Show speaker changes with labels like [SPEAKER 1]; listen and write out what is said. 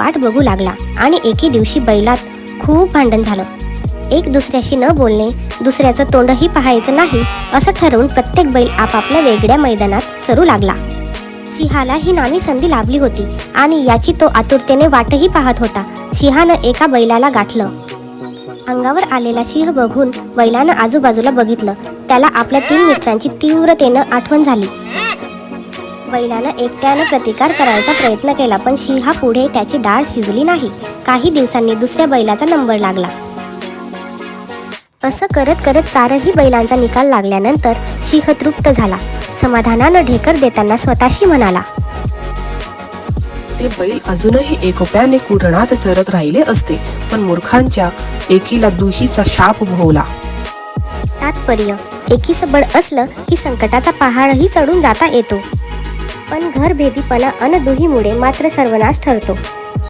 [SPEAKER 1] वाट बघू लागला आणि एके दिवशी बैलात खूप भांडण झालं. एक दुसऱ्याशी न बोलणे, दुसऱ्याचं तोंडही पाहायचं नाही असं ठरवून प्रत्येक बैल आपापल्या वेगळ्या मैदानात चरू लागला. सिंहाला ही नामी संधी लाभली होती आणि याची तो आतुरतेने वाटही पाहत होता. सिंहानं एका बैलाला गाठलं. अंगावर आलेला सिंह बघून बैलानं आजूबाजूला बघितलं. त्याला आपल्या 3 मित्रांची तीव्रतेनं आठवण झाली. बैलानं एकट्यानं प्रतिकार करायचा प्रयत्न केला, पण सिंहापुढे त्याची डाळ शिजली नाही. काही दिवसांनी दुसऱ्या बैलाचा नंबर लागला. असं करत करत 4ही बैलांचा निकाल लागल्यानंतर सिंह तृप्त झाला. समाधानानं ढेकर देताना स्वतःशी म्हणाला,
[SPEAKER 2] ते बैल अजूनही एकोप्याने कुरणात चरत राहिले असते, पण मूर्खांच्या एकीला दुहीचा शाप भोवला.
[SPEAKER 1] तात्पर्य: एकीचं बळ असलं की संकटाचा पहाडही चढून जाता येतो, पण घरभेदीपणा अन दुहीमुळे मात्र सर्वनाश ठरतो.